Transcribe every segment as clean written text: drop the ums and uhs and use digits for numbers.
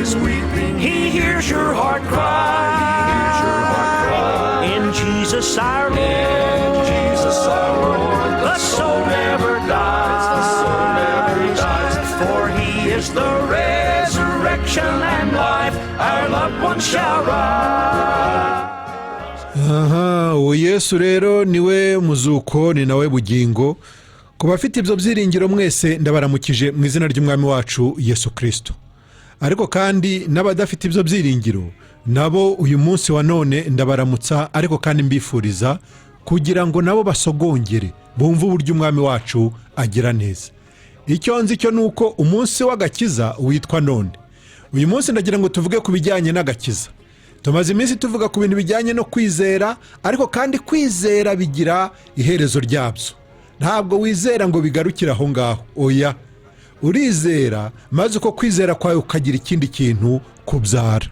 is weeping, He hears your heart cry. In Jesus our Lord, the soul never dies, for He is the resurrection and life. Our loved ones shall rise. uwo Yesu rero niwe muzuko, ni nawe bugingo. Ku bafite ibyo byiringiro mwese ndabaramukije mu izina ry'umwami wacu Yesu Kristo. Ariko kandi n'abadafite ibyo byiringiro nabo uyu munsi wa none ndabaramutsa, ariko kandi mbifuriza kugira ngo nabo basogongere bumve uburyo umwami wacu agira neza. Icyo nzi cyo nuko umunsi w'agakiza witwa none. Uyu munsi ndagira ngo tuvuge ku bijyanye n'agakiza. Tumaze iminsi tuvuga ku bintu bijyanye no kwizera, ariko kandi kwizera bigira iherezo ryabyo. Ntabwo wizera ngo bigarukire aho ngaho, oya. Urizera maze uko kwizera kwawe ukagira ikindi kintu kubyara.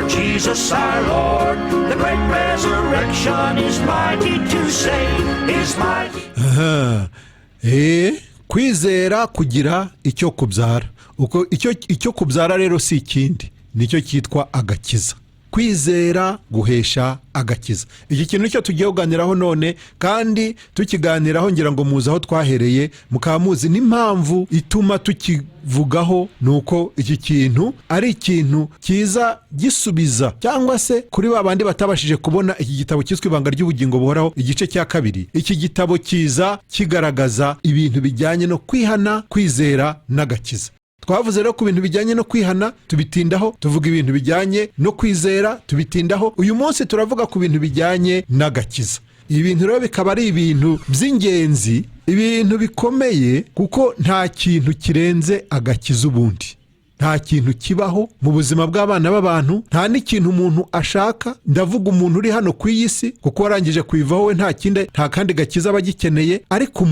Jesus our Lord, the great resurrection is mighty to save, is mighty. Kwizera kugira icyo kubyara. Uko icyo kubyara rero si ikindi, nicyo cyitwa agakiza. Kwizera guhesha agakiza. Iki kintu cyo tugiye kuganiraho none, kandi tukiganiraho ngira ngo muzi aho twahereye, mukamuzi n'impamvu ituma tukivugaho, nuko iki kintu ari ikintu kiza gisubiza, cyangwa se kuri babandi batabashije kubona iki gitabo cyiswe Ibanga ry'ubugingo buhoraho igice cya 2. Iki gitabo kiza kigaragaza ibintu bijyanye no kwihana, kwizera n'agakiza. Twavuze rero ku bintu bijyanye no kwihana tubitindaho, tuvuga ibintu bijyanye no kwizera tubitindaho. Uyu munsi turavuga ku bintu bijyanye n'agakiza. Ibintu rero bikaba ari ibintu by'ingenzi, ibintu bikomeye, kuko nta kintu kirenze agakiza ubundi. Nta kintu kibaho mu buzima bw'abana b'abantu, nta n'ikintu umuntu ashaka. Ndavuga umuntu uri hano ku isi, kuko warangije kuyivaho we nta kandi gakiza aba agikeneye. Ariko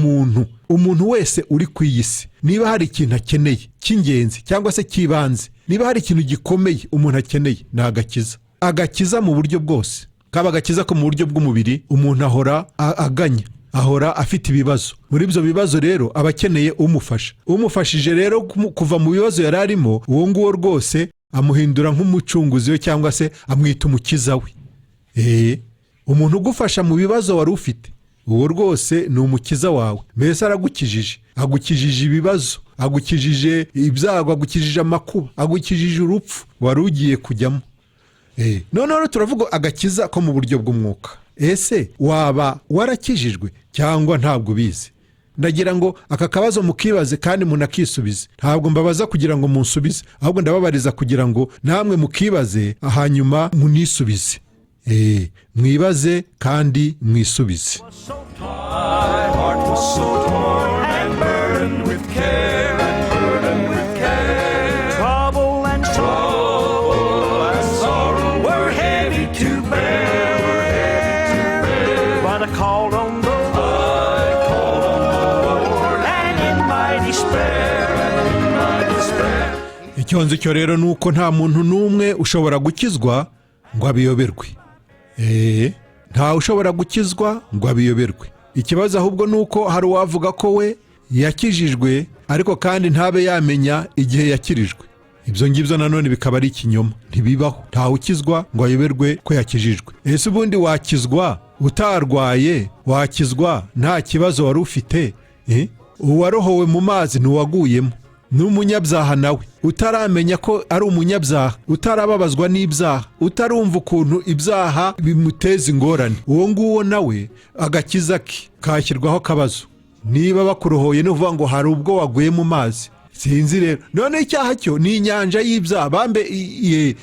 umuntu wese uri ku isi, niba hari ikintu akeneye cy'ingenzi cyangwa se cy'ibanze, niba hari ikintu gikomeye umuntu akeneye, ni agakiza. Agakiza mu buryo bwose. Kaba agakiza ko mu buryo bw'umubiri, umuntu ahora aganya, ahora afite ibibazo. Muri ibyo bibazo rero aba akeneye umufasha. Umufashije rero kuva mu bibazo yari arimo, uwo nguwo rwose amuhindura nk'umucunguzi we, cyangwa se amwita umukiza we. Umuntu ugufasha mu bibazo wari ufite, uwo rwose ni umukiza wawe. Mbese aragukijije, agukijije ibibazo, agukijije ibyago, agukijije amakuba, agukijije urupfu wari ugiye kujyamo. Noneho turavuga agakiza ko mu buryo bw'umwuka. Ese waba warakijijwe cyangwa ntabwo ubizi? Ndagira ngo aka kabazo mukibaze kandi munakisubize. Ntabwo mbabaza kugira ngo munsubize, ahubwo ndababariza kugira ngo namwe mukibaze, hanyuma munisubize. Mwibaze kandi mwisubize. Icyonzi cyo rero nuko nta muntu n'umwe ushobora gukizwa ngo abiyoberwe. Nta ushobora gukizwa ngo abiyoberwe. Ikibazo ahubwo nuko hari uwavuga ko we yakijijwe, ariko kandi ntabe yamenya igihe yakirijwe. Ibyo ngibyo nanone bikaba ari ikinyoma. Ntibibaho. Nta ukizwa ngo ayoberwe ko yakijijwe. Ese ubundi wakizwa utarwaye? Wakizwa nta kibazo wari ufite? Uwarohowe mu mazi ntuwaguyemo, n'umunyabyaha nawe utaramenya ko ari umunyabyaha, utarababazwa n'ibyaha, utarumva ukuntu ibyaha bimuteza ingorane, uwo nguwo nawe agakiza ke kashyirwaho akabazo. Niba bakurohoye no kuvuga ngo hari ubwo waguye mu mazi, sinzi rero. None icyaha cyo ni inyanja y'ibyaha. Bambe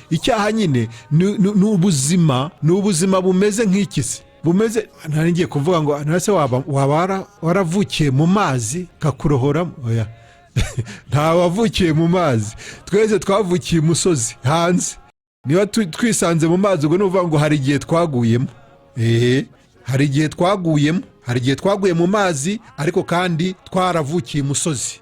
icyaha nyine ni ubuzima bumeze nk'ikisi. Bumeze, nari ngiye kuvuga ngo nase waba waravukiye mu mazi kakurohoramo, oya. Nta wavukiye mu mazi, twese twavukiye umusozi hanze. Niba twisanze mu mazi, ubwo nuvuga ngo hari igihe twaguyemo. Hari igihe twaguye mu mazi, ariko kandi twaravukiye umusozi.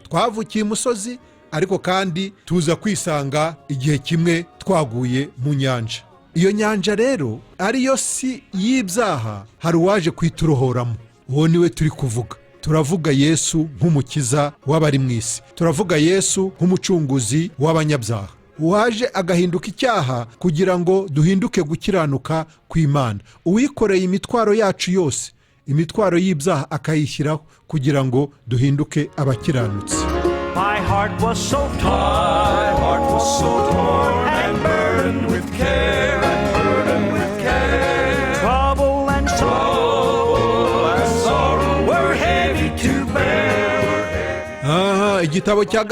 Twavukiye umusozi, ariko kandi tuza kwisanga igihe kimwe twaguye mu nyanja. iyo nyanja rero ariyo si y'ibyaha, hari uwaje kuyiturohoramo. uwo niwe turi kuvuga. turavuga Yesu nk'umukiza w'abari mu isi, turavuga Yesu nk'umucunguzi w'abanyabyaha, waje agahinduka icyaha kugira ngo duhinduke gukiranuka kw'Imana. uwikoreye imitwaro yacu yose, imitwaro y'ibyaha akayishyiraho kugira ngo duhinduke abakiranutsi. My heart was so torn and burdened with care, trouble and sorrow were heavy to bear. igitabo cya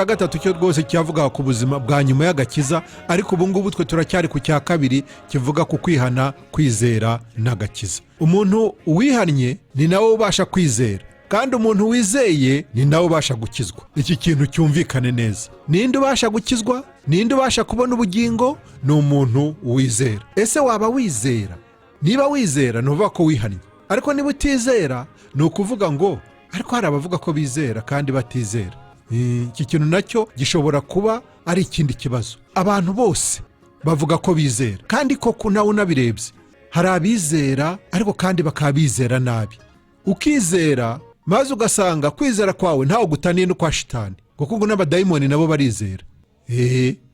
gatatu cyo rwose cyavuga ku buzima bwa nyuma y'agakiza, ariko ubu ngubu twe turacyari ku cya kabiri kivuga ku kwihana, kwizera n'agakiza. umuntu wihannye ni nawe ubasha kwizera, kandi umuntu wizeye ni nawe ubasha gukizwa. iki kintu cyumvikane neza. ninde ubasha gukizwa? ninde ubasha kubona ubugingo? ni umuntu wizera. ese waba wizera? niba wizera ni ukuvuga ko wihannye, ariko niba utizera ni ukuvuga ngo ariko hari abavuga ko bizera kandi batizera. iki kintu nacyo gishobora kuba ari ikindi kibazo. abantu bose bavuga ko bizera, kandi koko nawe unabirebye hari abizera ariko kandi bakaba bizera nabi. ukizera maze ugasanga kwizera kwawe ntawe gutaniye no kwa shitani, kuko ngo n'abadayimoni nabo barizera.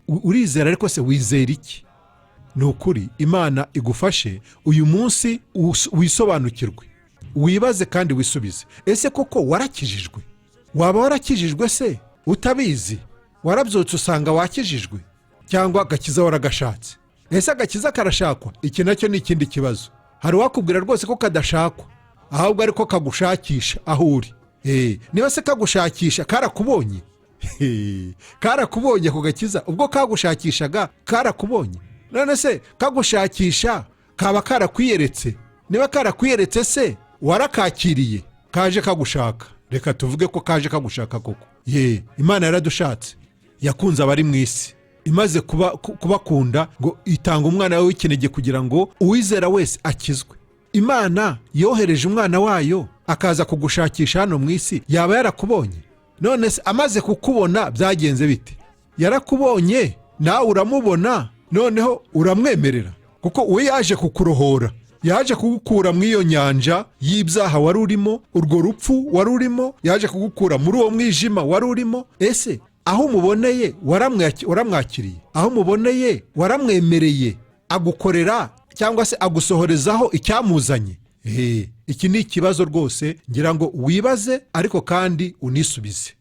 urizera ariko se wizera iki? ni ukuri Imana igufashe uyu munsi wisobanukirwe, wibaze kandi wisubize. ese koko warakijijwe? waba warakijijwe se utabizi? warabyutse usanga wakijijwe, cyangwa agakiza waragashatse? ese agakiza karashakwa? iki nacyo ni ikindi kibazo. hari uwakubwira rwose ko kadashakwa, ahubwo ariko kagushakisha aho uri. niba se kagushakisha karakubonye? karakubonye ku gakiza? ubwo kagushakishaga karakubonye? none se kagushakisha kaba karakwiyeretse? niba karakwiyeretse se warakakiriye? kaje kagushaka, reka tuvuge ko kaje kagushaka koko. Imana yaradushatse, yakunze abari mu isi, imaze kubakunda ngo itanga umwana wawe w'ikinege kugira ngo uwizera wese akizwe. Imana yohereje umwana wayo akaza kugushakisha hano mu isi. yaba yarakubonye? none se amaze kukubona byagenze bite? yarakubonye, nawe uramubona, noneho uramwemerera, kuko we yaje kukurohora, yaje kugukura mu iyo nyanja y'ibyaha wari urimo, urwo rupfu wari urimo, yaje kugukura muri uwo mwijima wari urimo. ese aho umuboneye waramwakiriye? aho umuboneye waramwemereye agukorera cyangwa se agusohorezaho icyamuzanye? iki ni ikibazo rwose ngira ngo wibaze, ariko kandi unisubize.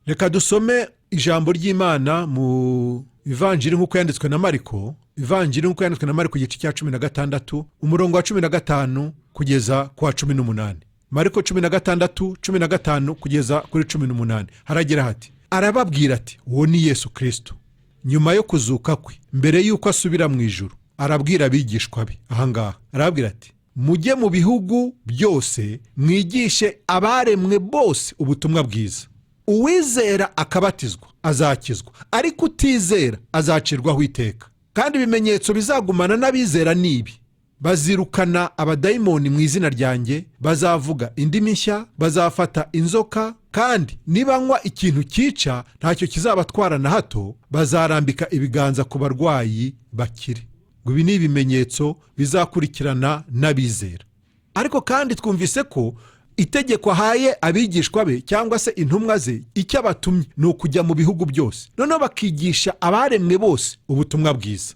reka dusome ijambo ry'Imana mu Ivanjiri nk'uko yanditswe na Mariko. Ivanjiri nk'uko yanditswe na Mariko igice cya 16 umurongo wa 15 kugeza ku wa 18. Mariko 16:15 kugeza kuri 18 haragira hati: arababwira ati, uwo ni Yesu Kristo. nyuma yo kuzuka kwe, mbere y'uko asubira mu ijuru, arabwira abigishwa be ahangaha, arababwira ati, mujye mu bihugu byose mwigishe abaremwe bose ubutumwa bwiza. uwizera akabatizwa azakizwa, ariko utizera azacirwaho iteka. kandi ibimenyetso bizagumana n'abizera nibi: bazirukana abadayimoni mu izina ryanjye, bazavuga indimi nshya, bazafata inzoka, kandi nibanywa ikintu cyica ntacyo kizabatwara na hato, bazarambika ibiganza ku barwayi bakire. ibi ni ibimenyetso bizakurikirana n'abizera. ariko kandi twumvise ko itegeko ahaye abigishwa be cyangwa se intumwa ze, icyo abatumye ni ukujya mu bihugu byose, noneho bakigisha abaremwe bose ubutumwa bwiza.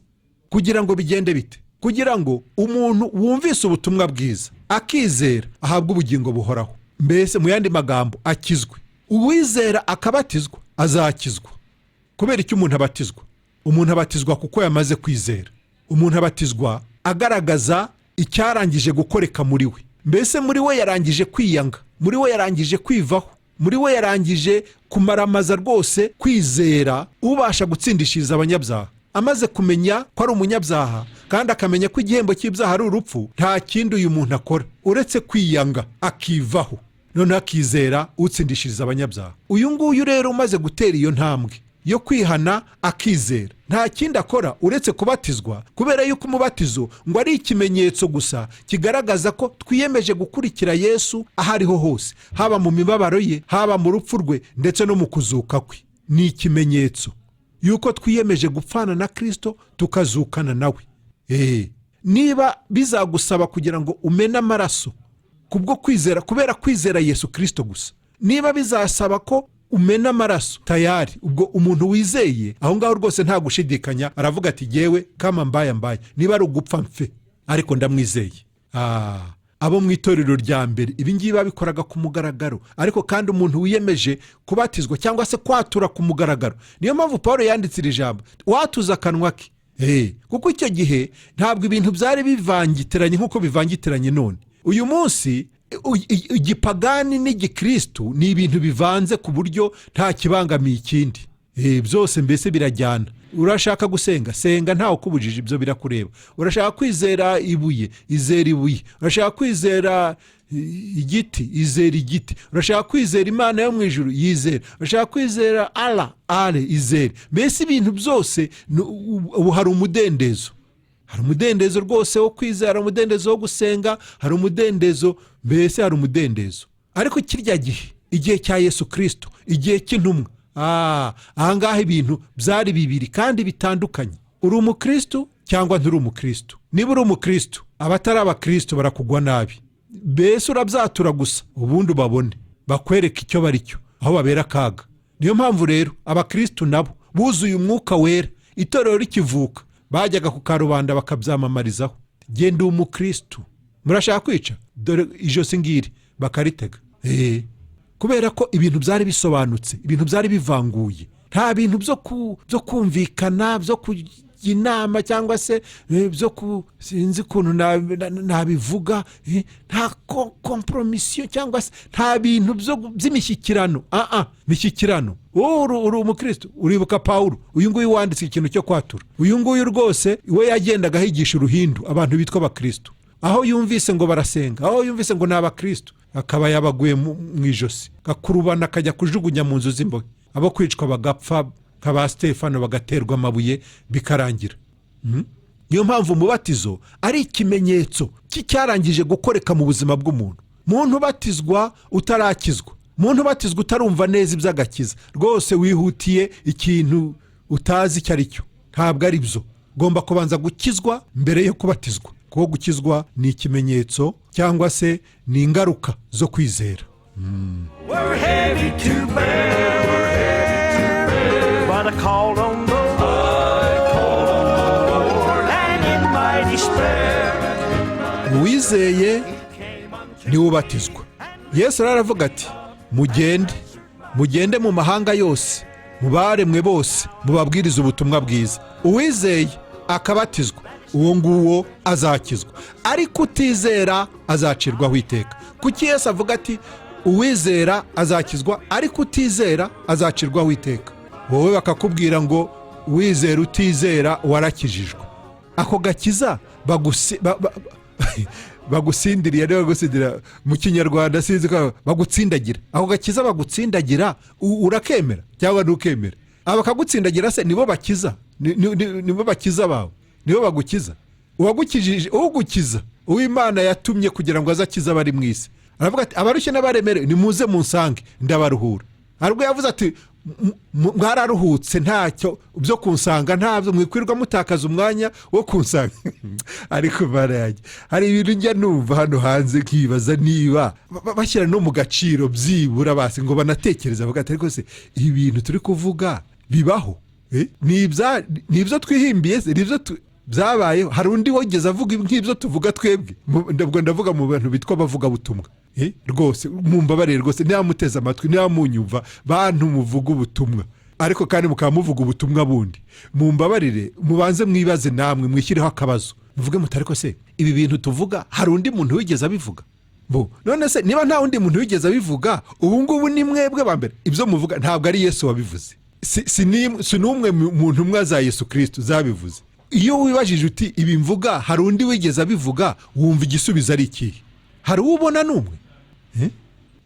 kugira ngo bigende bite? kugira ngo umuntu wumvise ubutumwa bwiza akizera ahabwe ubugingo buhoraho, mbese mu yandi magambo akizwe. uwizera akabatizwa azakizwa. kubera icyo umuntu abatizwa? umuntu abatizwa kuko yamaze kwizera. umuntu abatizwa agaragaza icyarangije gukoreka muri we, mbese muri we yarangije kwiyanga, muri we yarangije kwivaho, muri we yarangije kumaramaza rwose kwizera ubasha gutsindishiriza abanyabyaha. amaze kumenya ko ari umunyabyaha kandi akamenya ko igihembo cy'ibyaha ari urupfu, nta kindi uyu muntu akora uretse kwiyanga akivaho, noneho akizera utsindishiriza abanyabyaha. uyu nguyu rero umaze gutera iyo ntambwe yo kwihana akizera, nta kindi akora uretse kubatizwa, kubera yuko umubatizo ngo ari ikimenyetso gusa kigaragaza ko twiyemeje gukurikira Yesu aho ariho hose, haba mu mibabaro ye, haba mu rupfu rwe, ndetse no mu kuzuka kwe. ni ikimenyetso yuko twiyemeje gupfana na Kristo tukazukana nawe. niba bizagusaba kugira ngo umene amaraso kubwo kwizera, kubera kwizera Yesu Kristo gusa, niba bizasaba ko umena amaraso tayari, ubwo umuntu wizeye aho ngaho rwose nta gushidikanya aravuga ati yewe kama mbaye niba ari ugupfa mfe ariko ndamwizeye. Abo mu itorero rya mbere ibi ngibi babikoraga ku mugaragaro, ariko kandi umuntu wiyemeje kubatizwa cyangwa se kwatura ku mugaragaro, niyo mpamvu Paulo yanditse iri jambo watuza akanwa ke. Kuko icyo gihe ntabwo ibintu byari bivangitiranye nk'uko bivangitiranye none. Uyu munsi igipagani n'igikristu ni ibintu bivanze ku buryo nta kibangamiye ikindi. Byose mbese birajyana. Urashaka gusenga, senga ntawe ukubujije, ibyo birakureba. Urashaka kwizera ibuye, izera ibuye. Urashaka kwizera igiti, izera igiti. Urashaka kwizera Imana yo mu ijuru, yizera. Urashaka kwizera Allah, izera. Mbese ibintu byose ubu hari umudendezo. Hari umudendezo rwose wo kwizera, hari umudendezo wo gusenga, hari umudendezo, mbese hari umudendezo. Ariko kirya gihe, igihe cya Yesu Kristo, igihe cy'intumwa, ahangaha ibintu byari bibiri kandi bitandukanye. Uri umukristo cyangwa nturi umukristo. Niba uri umukristo, abatari abakristo barakugwa nabi. Mbese urabyatura gusa ubundi babone, bakwereka icyo bari cyo, aho babera akaga. Niyo mpamvu rero abakristo nabo buzuye umwuka wera, itorero rikivuka bajyaga ku karubanda bakabyamamarizaho, genda umukristo. Murashaka kwica, dore ijosi ngiri bakaritega. Kubera ko ibintu byari bisobanutse, ibintu byari bivanguye, nta bintu byo kumvikana, byo kujya inama cyangwa se byo sinzi ukuntu nabivuga, nta kompromisiyo cyangwa se nta bintu by'imishyikirano. Mishyikirano. Uri umukristo, uribuka Paulo, uyu nguyu wanditse ikintu cyo kwatura. Uyu nguyu rwose we yagendaga ahigisha uruhindu abantu bitwa abakristo. Aho yumvise ngo barasenga, aho yumvise ngo ni abakristo, akaba yabaguye mu ijosi, gakurubana akajya kujugunya mu nzu z'imbohe. Abo kwicwa bagapfa nk'aba Stefano, bagaterwa amabuye bikarangira. Niyo mpamvu umubatizo ari ikimenyetso cy'icyarangije gukoreka mu buzima bw'umuntu. Muntu ubatizwa utarakizwa, muntu ubatizwa utarumva neza iby'agakiza, rwose wihutiye ikintu utazi icyo ari cyo. Ntabwo ari byo. Ugomba kubanza gukizwa mbere yo kubatizwa. Kuko gukizwa ni ikimenyetso cyangwa se ni ingaruka zo kwizera. We're heavy to bear, but I called on the Lord, and in my despair. Uwizeye niwe ubatizwa. Yesu aravuga ati mugende mu mahanga yose, mu baremwe bose, mubabwirize ubutumwa bwiza. Uwizeye akabatizwa, uwo nguwo azakizwa, ariko utizera azacirwaho iteka. Kuki Yesu avuga ati uwizera azakizwa ariko utizera azacirwaho iteka? Wowe bakakubwira ngo uwizera utizera warakijijwe. Ako gakiza bagusindiriye, rero gusindira mu Kinyarwanda sinzi ko bagutsindagira. Ako gakiza bagutsindagira urakemera cyangwa ntukemera? Abakagutsindagira se nibo bakiza, nibo bakiza bawe, nibo bagukiza. Uwagukijije, ugukiza, uw'Imana yatumye kugira ngo azakize abari mu isi, aravuga ati abarushye n'abaremerewe nimuze munsange ndabaruhura. Ariko yavuze ati mwararuhutse, ntacyo byo kunsanga, ntabyo mwikwirwa mutakaza umwanya wo kunsanga. Ariko barayaje, hari ibintu njya numva hano hanze nkibaza niba bashyira no mu gaciro byibura basi ngo banatekereza, bavuga ati ariko se ibi bintu turi kuvuga bibaho? Nibyo twihimbiye se? Nibyo byabayeho? Hari undi wogeze avuga nk'ibyo tuvuga twebwe? Ndavuga mu bantu bitwa abavuga butumwa. Rwose mumbabarire rwose, ntiamuteze amatwi, ntiamunyumva bantu muvuga ubutumwa, ariko kandi mukaba muvuga ubutumwa bundi. Mumbabarire, mubanze mwibaze namwe, mwishyireho akabazo, muvuge muti ariko se ibi bintu tuvuga hari undi muntu wigeze abivuga? None se niba nta undi muntu wigeze abivuga, ubu ngubu ni mwebwe ba mbere. Ibyo muvuga ntabwo ari Yesu wabivuze, si n'umwe mu ntumwa za Yesu Kristo zabivuze. Iyo wibajije uti ibi mvuga hari undi wigeze abivuga, wumva igisubizo ari ikihe? Hari ubona n'umwe?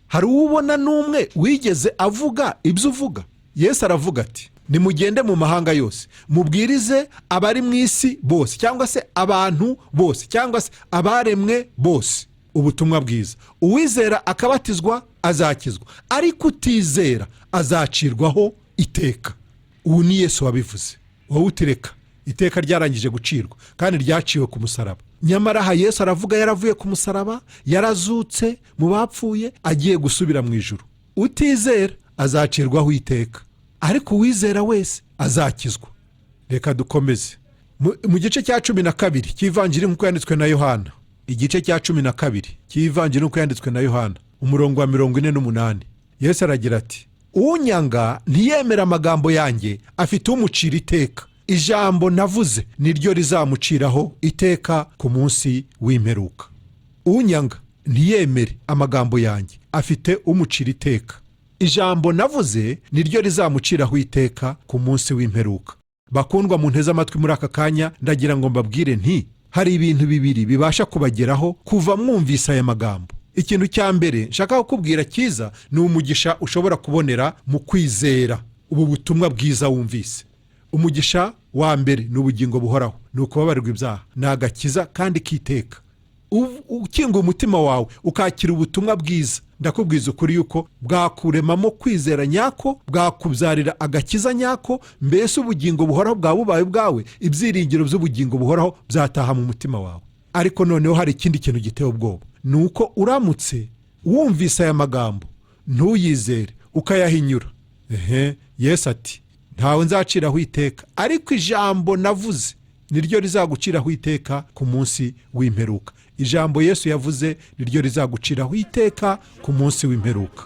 Hari ubona n'umwe wigeze avuga ibyo uvuga? Yesu aravuga ati nimugende mu mahanga yose, mubwirize abari mu isi bose, cyangwa se abantu bose, cyangwa se abaremwe bose ubutumwa bwiza. Uwizera akabatizwa azakizwa, ariko utizera azacirwaho iteka. Ubu ni Yesu wabivuze. Wowe utireka iteka ryarangije gucirwa kandi ryaciwe ku musaraba. Nyamara aha Yesu aravuga yaravuye ku musaraba, yarazutse mu bapfuye, agiye gusubira mu ijuru. Utizera azacirwaho iteka, ariko uwizera wese azakizwa. Reka dukomeze mu gice cya 12 cy'ivanjiri nk'uko yanditswe na Yohana. Igice cya 12 cy'ivanjiri nk'uko yanditswe na Yohana, umurongo wa 48. Yesu aragira ati, unyanga ntiyemera amagambo yanjye afite umucira iteka. Ijambo navuze niryo rizamuciraho iteka ku munsi w'imperuka. Unyanga ntiyemere amagambo yanjye afite umucira iteka. Ijambo navuze niryo rizamuciraho iteka ku munsi w'imperuka. Bakundwa mu nteze amatwi muri aka kanya, ndagira ngo mbabwire nti hari ibintu bibiri bibasha kubageraho kuva mwumvise aya magambo. Ikintu cya mbere nshaka kukubwira cyiza ni umugisha ushobora kubonera mu kwizera ubu butumwa bwiza wumvise. Umugisha wa mbere ni ubugingo buhoraho, ni ukubabarirwa ibyaha, ni agakiza kandi kiteka. Ukinga umutima wawe ukakira ubutumwa bwiza, ndakubwiza ukuri yuko bwakuremamo kwizera nyako, bwakubyarira agakiza nyako, mbese ubugingo buhoraho bwabubaye bwawe, ibyiringiro by'ubugingo buhoraho byataha mu mutima wawe. Ariko noneho hari ikindi kintu giteye ubwoba, ni uko uramutse wumvise aya magambo ntuyizere ukayahinyura. Yesu ati, ntawe nzaciraho iteka, ariko ijambo navuze niryo rizaguciraho iteka ku munsi w'imperuka. Ijambo Yesu yavuze niryo rizaguciraho iteka ku munsi w'imperuka.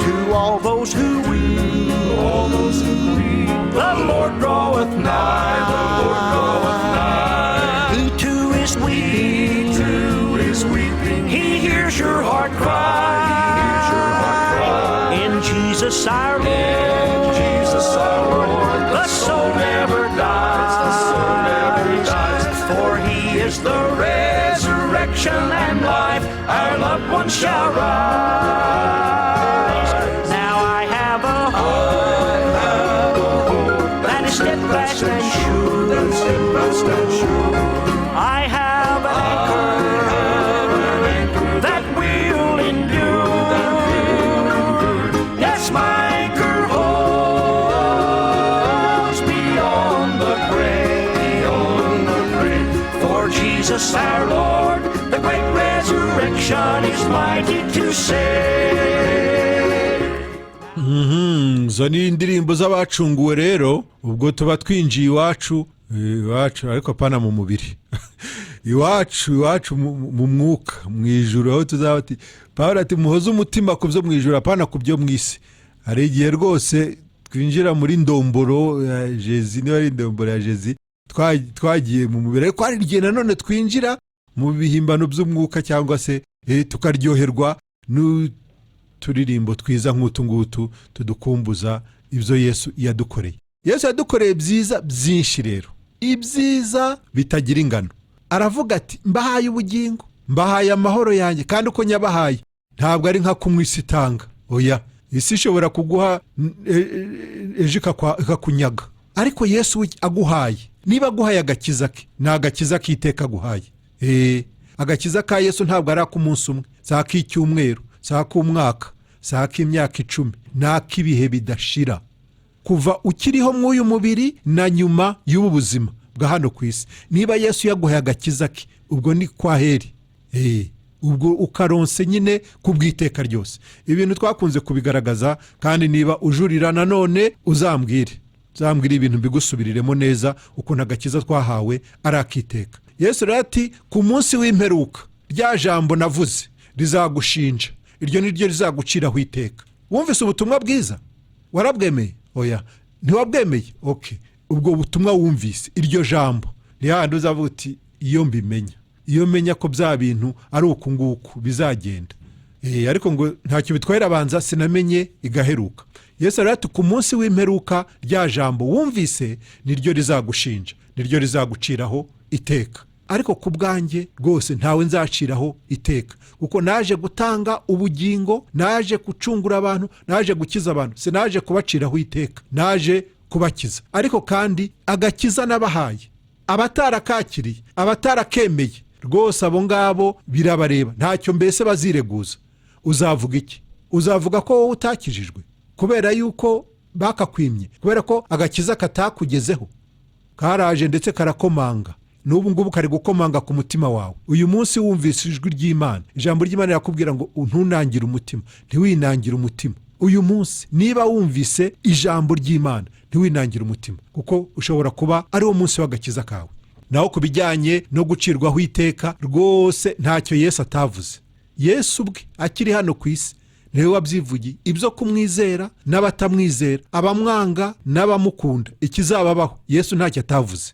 To all those who weep, the Lord draweth nigh, Who to is weeping, He hears your heart cry. In Jesus our Lord, the soul never dies, for He is the resurrection and life. Our loved ones shall rise. Now I have a hope that is steadfast and sure. I have an anchor that will endure. Yes, my anchor holds beyond the grave. For Jesus our Lord, the great resurrection is mighty to save. Zo ni indirimbo z'abacunguwe rero, ubwo tuba twinjiye iwacu ariko pana mu mubiri. iwacu mu mwuka, mu ijuru, aho tuzaba ati Pawulo ati muhoze umutima ku byo mu ijuru apana ku byo mu isi. Hari igihe rwose twinjira muri ndomboro ya Jezi, niba ari ndomboro ya Jezi, twagiye mu mubiri, ariko hari igihe nanone twinjira mu bihimbano by'umwuka, cyangwa se tukaryoherwa n'uturirimbo twiza nk'utu ngutu tudukumbuza ibyo Yesu yadukoreye. Yesu yadukoreye byiza byinshi rero, ibyiza bitagira ingano. Aravuga ati, mbahaye ubugingo, mbahaye amahoro yanjye, kandi uko nyabahaye ntabwo ari nka kumwe isi itanga. Oya, isi ishobora kuguha ejo ikakunyaga, ariko Yesu aguhaye, niba aguhaye agakiza ke, ni agakiza k'iteka aguhaye. Agakiza ka Yesu ntabwo ari ak'umunsi umwe, si ak'icyumweru, si ak'umwaka, si ak'imyaka 10, ni ak'ibihe bidashira, kuva ukiriho mw'uyu mubiri na nyuma y'ubu buzima bwa hano ku isi. Niba Yesu yaguhaye agakiza ke, ubwo ni kwa heri, ubwo ukaronse nyine kubw'iteka ryose. Ibintu twakunze kubigaragaza, kandi niba ujurira nanone uzambwire ibintu bigusubiriremo neza ukuntu agakiza twahawe ari akiteka. Yesu rero ati, ku munsi w'imperuka rya jambo navuze rizagushinja, iryo niryo rizaguciraho iteka. Wumvise ubutumwa bwiza? Warabwemeye? Oya, ntiwabwemeye? Okay, ubwo butumwa wumvise, iryo jambo rihandi uzavuga uti, iyo menya ko bya bintu ari uku nguku bizagenda. Ariko ngo ntacyo bitwaye abanza sinamenye igaheruka. Yesu rero ati, ku munsi w'imperuka rya jambo wumvise niryo rizagushinja, niryo rizaguciraho iteka. Ariko ku bwanjye rwose ntawe nzaciraho iteka, kuko naje gutanga ubugingo, naje gucungura abantu, naje gukiza abantu, sinaje kubaciraho iteka, naje kubakiza. Ariko kandi agakiza nabahaye, abatarakakiriye, abatarakemeye, rwose abo ngabo birabareba, ntacyo mbese bazireguza. Uzavuga iki? Uzavuga ko wowe utakijijwe kubera yuko bakakwimye, kubera ko agakiza katakugezeho? Karaje ndetse karakomanga, n'ubu ngubu kari gukomanga ku mutima wawe. Uyu munsi wumvise ijwi ry'Imana, ijambo ry'Imana rirakubwira ngo ntunangire umutima, ntiwinangire umutima. Uyu munsi niba wumvise ijambo ry'Imana, ntiwinangire umutima, kuko ushobora kuba ari wo munsi w'agakiza kawe. Naho ku bijyanye no gucirwaho iteka, rwose ntacyo Yesu atavuze. Yesu ubwe akiri hano ku isi niwe wabyivugiye ibyo kumwizera n'abatamwizera, abamwanga n'abamukunda, ikizababaho Yesu ntacyo atavuze.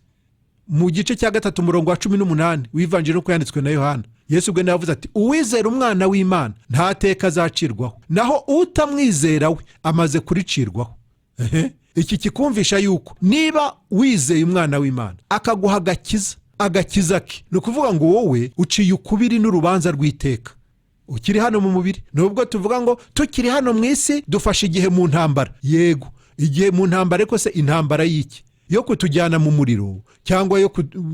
Mu gice cya 3 umurongo wa 18 w'ivanjiri uko yanditswe na Yohana, Yesu ubwe yavuze ati uwizera umwana w'Imana nta teka azacirwaho, naho utamwizera we amaze kuricirwaho. Iki kikumvisha yuko niba wizeye umwana w'Imana akaguha agakiza ke, ni ukuvuga ngo wowe uciye ukubiri n'urubanza rw'iteka. Ukiri hano mu mubiri, nubwo tuvuga ngo tukiri hano mu isi dufashe igihe mu ntambara. Yego, igihe mu ntambara, ariko se intambara y'iki? Yo kutujyana mu muriro, cyangwa yo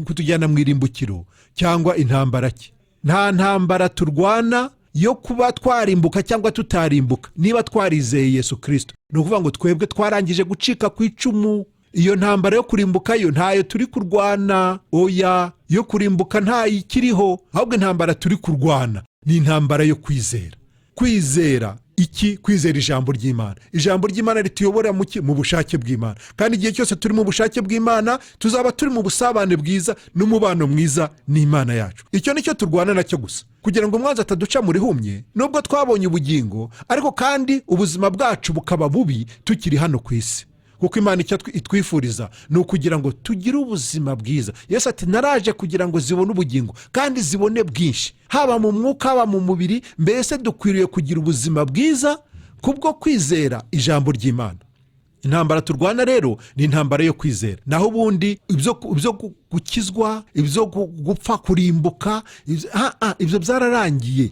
kutujyana mu irimbukiro, cyangwa intambara ki? Nta ntambara turwana yo kuba twarimbuka cyangwa tutarimbuka niba twarizeye Yesu Kristo. Ni ukuvuga ngo twebwe twarangije gucika ku icumu. Iyo ntambara yo kurimbuka yo ntayo turi kurwana. Oya, yo kurimbuka ntayo ikiriho, ahubwo intambara turi kurwana ni intambara yo kwizera. Kwizera iki? Kwizera ijambo ry'Imana. Ijambo ry'Imana rituyobora mu bushake bw'Imana, kandi igihe cyose turi mu bushake bw'Imana tuzaba turi mu busabane bwiza n'umubano mwiza n'Imana yacu. Icyo nicyo turwana nacyo gusa, kugira ngo umwanzi ataduca muri humye. Nubwo twabonye ubugingo, ariko kandi ubuzima bwacu bukaba bubi tukiri hano ku isi, kuko Imana icyo itwifuriza ni ukugira ngo tugire ubuzima bwiza. Yesu ati naraje kugira ngo zibone ubugingo kandi zibone bwinshi, haba mu mwuka haba mu mubiri. Mbese dukwiriye kugira ubuzima bwiza kubwo kwizera ijambo ry'Imana. Intambara turwana rero ni intambara yo kwizera. Naho ubundi ibyo gukizwa, ibyo gupfa, kurimbuka, ibyo byararangiye.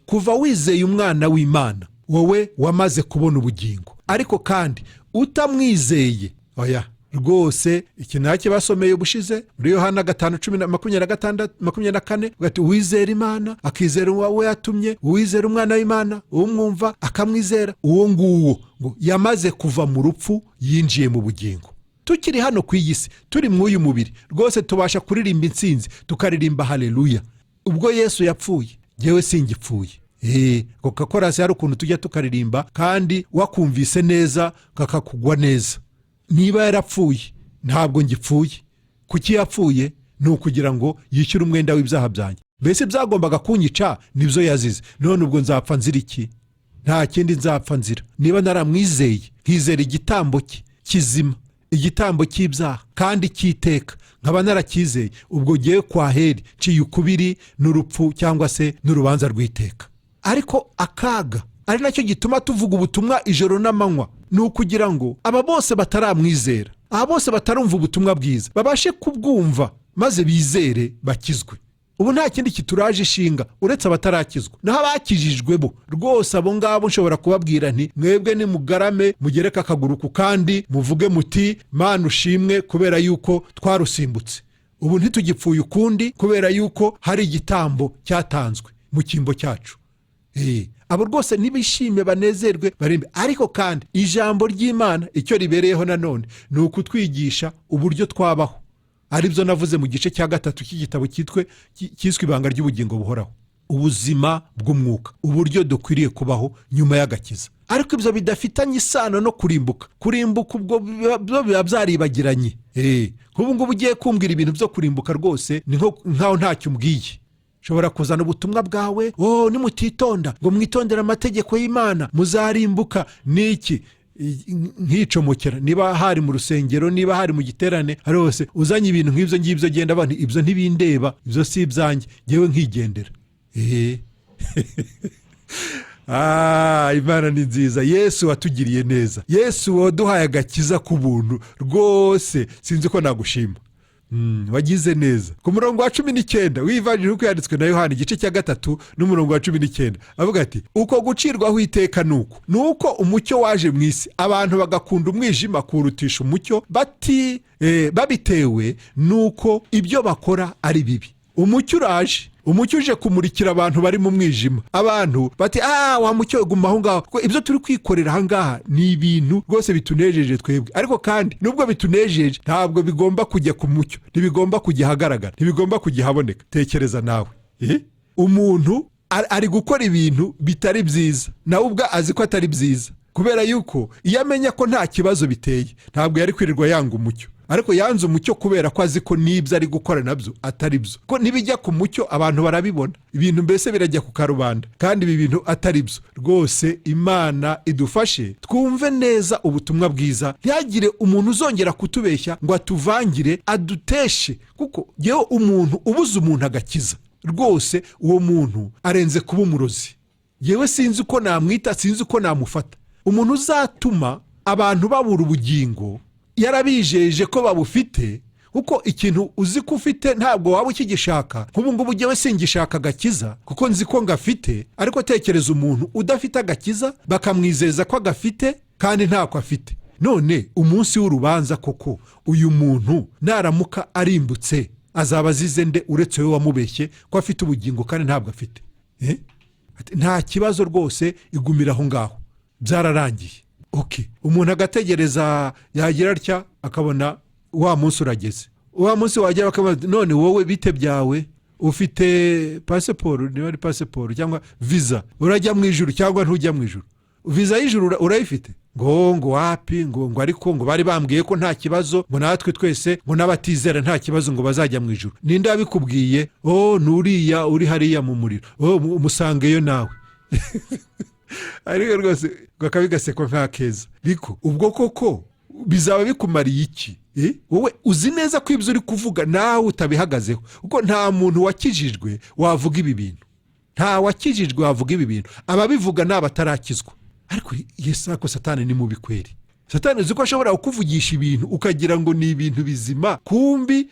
Kuva wizeye umwana w'Imana, wowe wamaze kubona ubugingo. Ariko kandi utamwizeye, oya, rwose iki nacyo basomeye ubushize muri Yohana 5:26-24, ugati uwizera Imana akizera uwo yatumye, uwizera umwana w'Imana umwumva akamwizera, uwo nguwo ngo yamaze kuva mu rupfu yinjiye mu bugingo. Tukiri hano ku isi, turi mu uyu mubiri, rwose tubasha kuririmba intsinzi, tukaririmba haleluya. Ubwo Yesu yapfuye, jyewe singipfuye. Coca-Cola hari ukuntu tujya tukaririmba, kandi wakumvise neza kakakugwa neza. Niba yarapfuye, ntabwo ngipfuye. Kuki yapfuye? Ni ukugira ngo yishyure umwenda w'ibyaha byanjye. Mbese byagombaga kunyica nibyo yazize. None ubwo nzapfa nzira iki? Nta kindi nzapfa nzira. Niba naramwizeye, nkizera igitambo cye kizima, igitambo cy'ibyaha kandi cy'iteka, nkaba narakizeye, ubwo ngiye kwa heri ciye ukubiri n'urupfu cyangwa se n'urubanza rw'iteka. Ariko akaga ari nacyo gituma tuvuga ubutumwa ijoro n'amanywa, ni ukugira ngo aba bose bataramwizera, aba bose batarumva ubutumwa bwiza, babashe kubwumva maze bizere bakizwe. Ubu nta kindi kituraje ishinga uretse abatarakizwa. Naho abakijijwe bo, rwose abo ngabo nshobora kubabwira nti mwebwe ni mugarame mugereka akaguru ku kandi, muvuge muti Mana ushimwe kubera yuko twarusimbutse. Ubu ntitugipfuye ukundi kubera yuko hari igitambo cyatanzwe mu cyimbo cyacu. Abo rwose nibishime banezerwe barimbe. Ariko kandi ijambo ry'Imana icyo ribereyeho nanone ni ukutwigisha uburyo twabaho. Aribyo navuze mu gice cya 3 cy'igitabo cyiswe ibanga ry'ubugingo buhoraho, ubuzima bw'umwuka, uburyo dukwiriye kubaho nyuma y'agakiza. Ariko ibyo bidafitanye isano no kurimbuka. Kurimbuka ubwo biba byaribagiranye. Nk'ubu ngubu ugiye kumbwira ibintu byo kurimbuka, rwose ni nkaho ntacyo umbwiye. Shobora kuzana ubutumwa bwawe, nimutitonda ngo mwitondere amategeko y'Imana muzarimbuka niki, nkicomokera. Niba hari mu rusengero, niba hari mu giterane, hose uzanye ibintu nk'ibyo ngibyo, genda abantu ibyo ntibindeba, ibyo si ibyanjye, ngewe nkigendera. Imana ni nziza. Yesu watugiriye neza, Yesu waduhaye agakiza ku buntu, rwose sinzi ko nagushima. Wagize neza. Ku murongo wa 19 w'ivanjiri uko yanditswe na Yohana igice cya 3 n'umurongo wa 19, avuga ati uko gucirwaho iteka nuko umucyo waje mu isi, abantu bagakunda umwijima kurutisha umucyo, babitewe nuko ibyo bakora ari bibi. umucyo uraje, umucyo uje kumurikira abantu bari mu mwijima. Abantu bati wa mucyo guma aho ngaho. Kuko ibyo turi kwikorera aha ngaha ni ibintu rwose bitunejeje twebwe, ariko kandi nubwo bitunejeje ntabwo bigomba kujya ku mucyo, ntibigomba kujya ahagaragara, ntibigomba kujya ahaboneka. Tekereza nawe, umuntu ari gukora ibintu bitari byiza, nawe ubwo azi ko atari byiza, kubera yuko iyo amenya ko nta kibazo biteye ntabwo yari kwirirwa yanga umucyo. Ariko yanze umucyo kubera ko azi ko n'ibyo ari gukora nabyo atari byo, ko nibijya ku mucyo abantu barabibona, ibintu mbese birajya ku karubanda, kandi ibi bintu atari byo. Rwose Imana idufashe twumve neza ubutumwa bwiza, ntihagire umuntu uzongera kutubeshya ngo atuvangire aduteshe, kuko yewe umuntu ubuze umuntu agakiza, rwose uwo muntu arenze kuba umurozi. Yewe sinzi uko namwita, sinzi uko namufata. Umuntu uzatuma abantu babura ubugingo yarabijeje ko babufite, kuko ikintu uzi ko ufite ntabwo waba ukigishaka. Nk'ubu ngubu njyewe singishaka agakiza kuko nzi ko ngafite, ariko tekereza umuntu udafite agakiza bakamwizeza ko agafite kandi ntako afite. None umunsi w'urubanza koko uyu muntu naramuka arimbutse azaba azize nde uretse we wamubeshye ko afite ubugingo kandi ntabwo afite? Nta kibazo rwose, igumira aho ngaho, byararangiye. Umuntu agategereza yagira atya akabona wa munsi urageze, wa munsi wagera bakabona none wowe bite byawe, ufite pasiporo, niba ari pasiporo cyangwa visa, urajya mu ijuru cyangwa ntujya mu ijuru? Visa y'ijuru urayifite? ngo wapi, ngo ariko ngo bari bambwiye ko nta kibazo, ngo natwe twese ngo n'abatizera nta kibazo ngo bazajya mu ijuru. Ninde wabikubwiye? Nuriya uri hariya mu muriro, musangeyo nawe. Ariko rwose gakabigasekwa nka keza. Biko ubwo koko bizaba bikumariye iki? Wowe uzi neza ko ibyo uri kuvuga nawe utabihagazeho, kuko nta muntu wakijijwe wavuga ibi bintu, nta wakijijwe wavuga ibi bintu. Ababivuga ni abatarakizwa. Ariko Yesu ako Satani ni mubi kweri. Satani uzi ko ashobora kukuvugisha ibintu ukagira ngo ni ibintu bizima, kumbi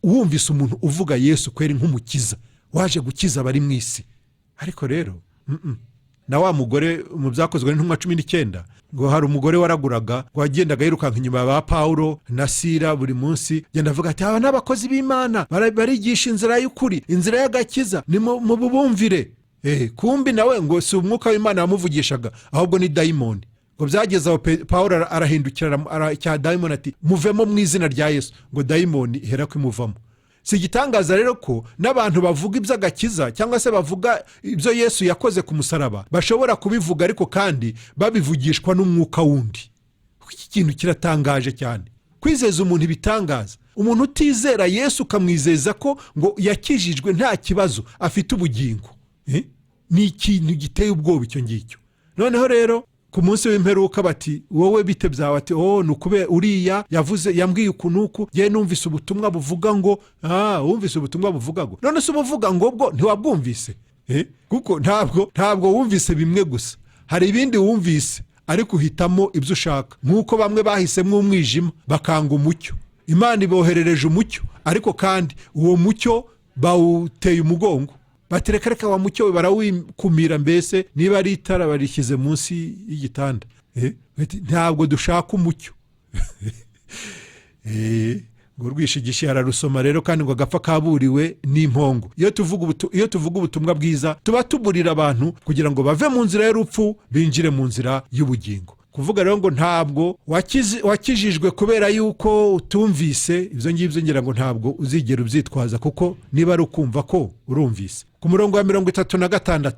wumvise umuntu uvuga Yesu kweri nk'umukiza waje gukiza abari mu isi. Ariko rero na wa mugore mu byakozwe n'intumwa 19, ngo hari umugore waraguraga, ngo wagendaga yirukanka inyuma ya ba Paulo na Sila buri munsi, genda avuga ati aba n'abakozi b'Imana barigisha inzira y'ukuri, inzira y'agakiza, ni mu bubumvire. Kumbi nawe ngo si umwuka w'Imana yamuvugishaga, ahubwo ni dayimoni. Ngo byageze aho Paulo arahindukira cya dayimoni ati muvemo mu izina rya Yesu, ngo dayimoni ihera kwimuvamo. Si igitangaza rero ko n'abantu bavuga iby'agakiza cyangwa se bavuga ibyo Yesu yakoze ku musaraba bashobora kubivuga, ariko kandi babivugishwa n'umwuka wundi. Iki kintu kiratangaje cyane, kwizeza umuntu ibitangaza. Umuntu utizera Yesu ukamwizeza ko ngo yakijijwe nta kibazo afite ubugingo, ni ikintu giteye ubwoba icyo ngicyo. Noneho rero ku munsi w'imperuka bati wowe bite byawe? Ati nukube uriya yambwiye ukunuku, ye numvise ubutumwa buvuga ngo wumvise ubutumwa buvuga ngo. None se ubuvuga ngo bwo ntiwabwumvise? Kuko ntabwo wumvise bimwe gusa, hari ibindi wumvise ariko uhitamo ibyo ushaka. Nk'uko bamwe bahisemo umwijima bakanga umucyo, Imana iboherereje umucyo, ariko kandi uwo mucyo bawuteye umugongo. Batereka wa mucyo barawikumira, mbese niba ari itara barishyize munsi y'igitanda. Ntabwo dushaka umucyo. Ngo rwishigishe ararusoma rero, kandi ngo agapfa kaburiwe n'impongo. Iyo tuvuga ubutumwa bwiza tuba tuburira abantu kugira ngo bave mu nzira y'urupfu binjire mu nzira y'ubugingo. Kuvuga rero ngo ntabwo wakijijwe kubera yuko utumvise, ibyo ngibyo ngira ngo ntabwo uzigera ubyitwaza, kuko niba ari ukumva ko urumvise. Ku murongo wa 36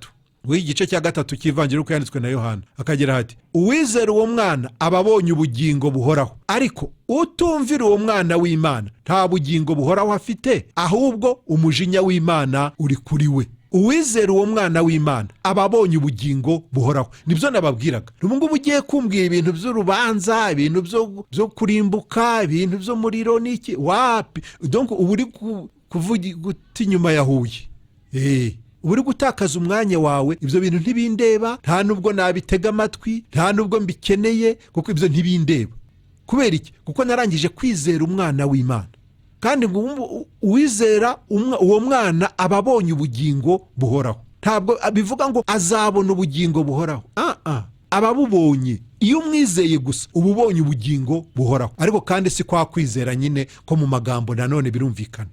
w'igice cya 3 cy'ivanjiri uko yanditswe na Yohana, akagira hati uwizera uwo mwana aba abonye ubugingo buhoraho, ariko utumvira uwo mwana w'Imana nta bugingo buhoraho afite, ahubwo umujinya w'Imana uri kuri we. Uwizera uwo mwana w'Imana aba abonye ubugingo buhoraho. Nibyo nababwiraga. N'ubwo ugiye kumbwira ibintu by'urubanza, ibintu byo kurimbuka, ibintu byo muriro n'iki, wapi? Donc uburi kuvuga guti nyuma yahuye. Uburi gutakaza umwanya wawe, ibyo bintu ntibindeba, nta nubwo nabitega amatwi, nta nubwo mbikeneye, kuko ibyo ntibindeba. Kubera iki? Kuko narangije kwizera umwana w'Imana. Kandi uwizera uwo mwana aba abonye ubugingo buhoraho. Ntabwo bivuga ngo azabona ubugingo buhoraho. Aba abubonye. Iyo umwizeye gusa uba ubonye ubugingo buhoraho. Ariko kandi si kwa kwizera nyine ko mu magambo nanone birumvikana.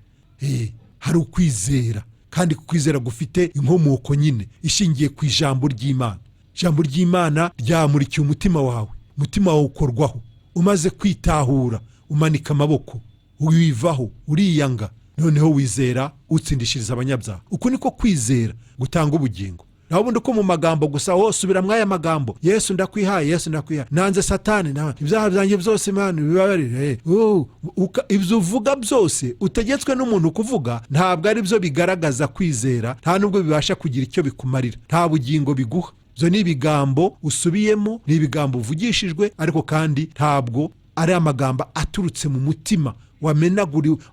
hari ukwizera, kandi kwizera gufite inkomoko nyine ishingiye ku ijambo ry'Imana. Ijambo ry'Imana ryamurikiye umutima wawe, umutima wawe ukorwaho, umaze kwitahura umanika amaboko, wivaho, uriyanga, noneho wizera utsindishiriza abanyabyaha. Uku niko kwizera gutanga ubugingo. naho ubundi ko mu magambo gusa hose subira mwaya magambo, Yesu ndakwihaye, Yesu ndakwihaye, nanze Satani, ibyaha byanjye byose Imana bibabarire. Ibyo uvuga byose utegetswe n'umuntu kuvuga ntabwo ari byo bigaragaza kwizera, nta nubwo bibasha kugira icyo bikumarira, nta bugingo biguha. Byo ni ibigambo usubiyemo, ni ibigambo uvugishijwe, ariko kandi ntabwo ari amagambo aturutse mu mutima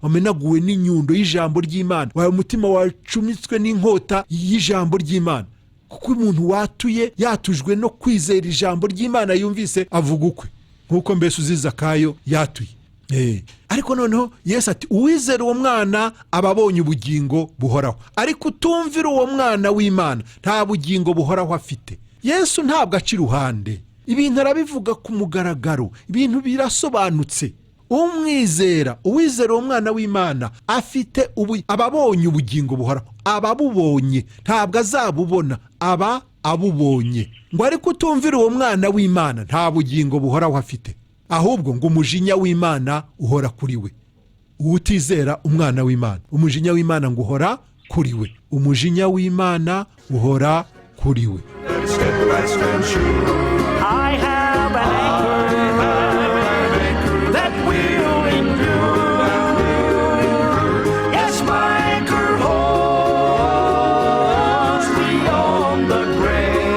wamenaguwe n'inyundo y'ijambo ry'Imana, wawe umutima wacumitswe n'inkota y'ijambo ry'Imana. Kuko umuntu watuye yatujwe no kwizera ijambo ry'Imana yumvise avuga ukwe, nk'uko mbese uzi Zakayo yatuye. Ariko noneho Yesu ati uwizera uwo mwana aba abonye ubugingo buhoraho, ariko utumvira uwo mwana w'Imana nta bugingo buhoraho afite. Yesu ntabwo aca iruhande, ibintu arabivuga ku mugaragaro, ibintu birasobanutse. Uwizera uwo mwana w'Imana afite aba abonye ubugingo buhoraho, aba abubonye, ntabwo azabubona, aba abubonye. Ngo ariko utumvira uwo mwana w'Imana nta bugingo buhoraho afite, ahubwo ngo umujinya w'Imana uhora kuri we. Utizera umwana w'Imana, umujinya w'Imana ngo uhora kuri we, umujinya w'Imana uhora kuri we. I have an anchor that will endure. Yes, my anchor holds beyond the grave.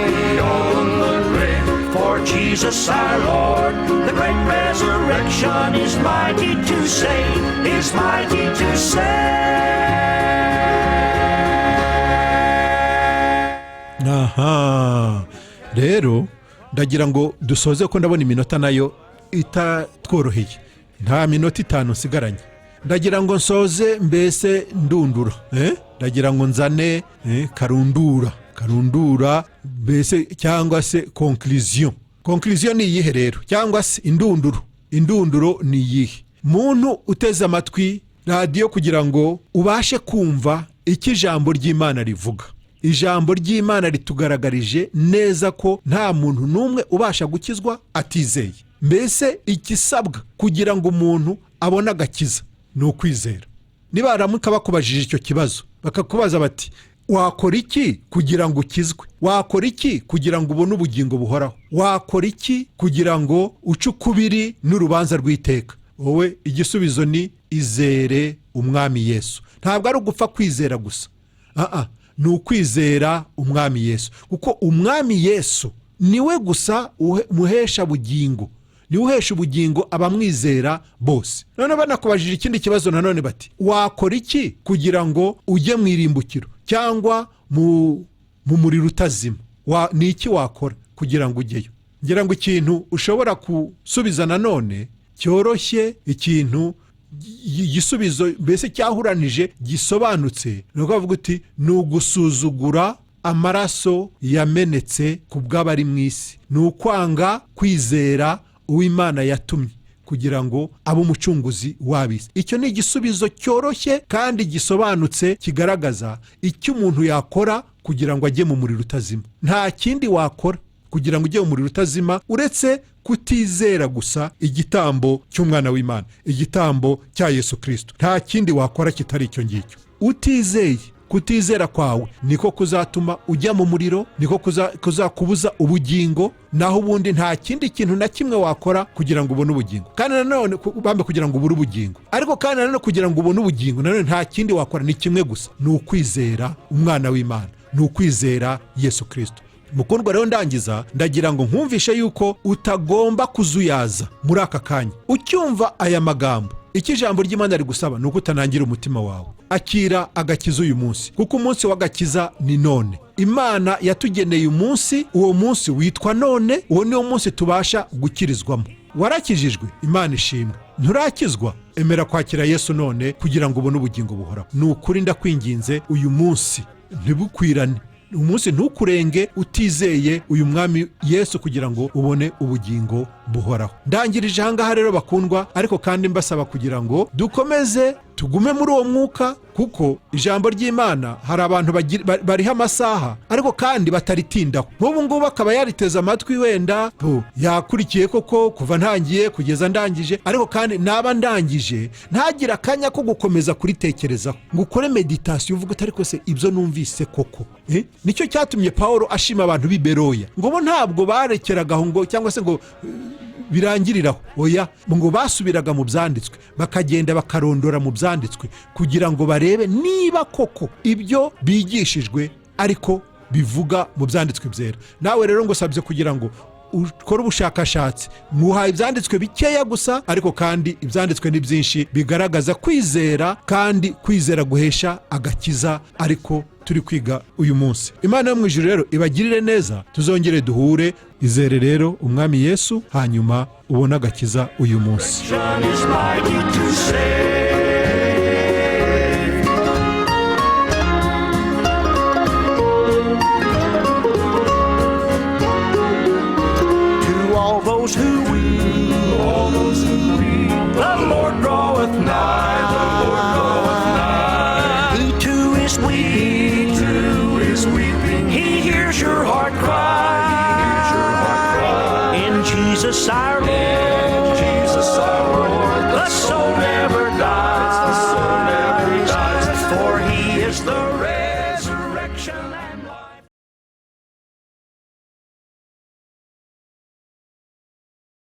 For Jesus our Lord, the great resurrection is mighty to save, is mighty to save. Aha, rero ndagira ngo dusoze ko ndabona iminota nayo itatworoheye, nta minota 5 nsigaranye. Ndagira ngo nsoze mbese ndundura, ndagira ngo nzane karundura mbese, cyangwa se conclusion ni iyihe rero, cyangwa se indunduro ni iyihe? Muntu uteze amatwi radio kugira ngo ubashe kumva iki ijambo ry'Imana rivuga. Ijambo ry'Imana ritugaragarije neza ko nta muntu n'umwe ubasha gukizwa atizeye. Mbese ikisabwa kugira ngo umuntu abone agakiza ni ukwizera. Niba baramuka bakubajije icyo kibazo, bakakubaza bati wakora iki kugira ngo ukizwe, wakora iki kugira ngo ubone ubugingo buhoraho, wakora iki kugira ngo uce ukubiri n'urubanza rw'iteka, wowe igisubizo ni izere umwami Yesu. Ntabwo ari ugupfa kwizera gusa, ni ukwizera umwami Yesu, kuko umwami Yesu niwe gusa muhesha bugingo, niwe uhesha ubugingo abamwizera bose. None banakubajije ikindi kibazo nanone bati wakora iki kugira ngo ujye mu irimbukiro cyangwa mu muriro utazima, ni iki wakora kugira ngo ujyeyo? Ngira ngo ikintu ushobora gusubiza nanone cyoroshye, ikintu igisubizo mbese cyahuranije gisobanutse, nuko bavuga uti ni ugusuzugura amaraso yamenetse ku bw'abari mu isi, ni ukwanga kwizera uw'Imana yatumye kugira ngo abe umucunguzi w'ab'isi. Icyo ni igisubizo cyoroshye kandi gisobanutse, kigaragaza icyo umuntu yakora kugira ngo ajye mu muriro utazima. Nta kindi wakora kugira ngo ujye mu muriro utazima uretse kutizera gusa igitambo cy'umwana w'Imana, igitambo cya Yesu Kristo. Nta kindi wakora kitari icyo ngicyo. Utizeye, kutizera kwawe niko kuzatuma ujya mu muriro, niko kuzakubuza ubugingo, naho ubundi nta kindi kintu na kimwe wakora kugira ngo ubone ubugingo. Kandi nanone kugira ngo ubure ubugingo, ariko kandi nanone kugira ngo ubone ubugingo nanone nta kindi wakora, ni kimwe gusa, ni ukwizera umwana w'Imana, ni ukwizera Yesu Kristo. Mukundwa rero, ndangiza ndagira ngo nkumvishe yuko utagomba kuzuyaza muri aka kanya ucyumva aya magambo. Iki ijambo ry'Imana rigusaba ni uko utanangira umutima wawe. Akira agakiza uyu munsi, kuko umunsi w'agakiza ni none. Imana yatugeneye umunsi, uwo munsi witwa none, uwo niwo munsi tubasha gukirizwamo. Warakijijwe, Imana ishimwe. Nturakizwa, emera kwakira Yesu none kugira ngo ubone ubugingo buhoraho. Ni ukuri ndakwinginze, uyu munsi ntibukwirane, umunsi ntukurenge utizeye uyu mwami Yesu kugira ngo ubone ubugingo buhoraho. Ndangirije ahangaha rero bakundwa, ariko kandi mbasaba kugira ngo dukomeze tugume muri uwo mwuka, kuko ijambo ry'Imana hari abantu bariho amasaha ariko kandi bataritindaho. nk'ubu ngubu akaba yariteze amatwi, wenda yakurikiye koko kuva ntangiye kugeza ndangije, ariko kandi naba ndangije ntagire akanya ko gukomeza kuritekerezaho ngo ukore meditasiyo uvuga uti ariko se ibyo numvise koko. Nicyo cyatumye Pawulo ashima abantu b'i Beroya ngo bo ntabwo barekeragaho ngo cyangwa se ngo birangiriraho, oya, ngo basubiraga mu byanditswe bakagenda bakarondora mu byanditswe kugira ngo barebe niba koko ibyo bigishijwe ariko bivuga mu byanditswe byera. Nawe rero ngo sabye kugira ngo ukora ubushakashatsi, muhaye ibyanditswe bikeya gusa, ariko kandi ibyanditswe ni byinshi bigaragaza kwizera, kandi kwizera guhesha agakiza, ariko turi kwiga uyu munsi. Imana yo mu ijuru rero ibagirire neza, tuzongere duhure. Izere rero umwami Yesu, hanyuma ubone agakiza uyu munsi.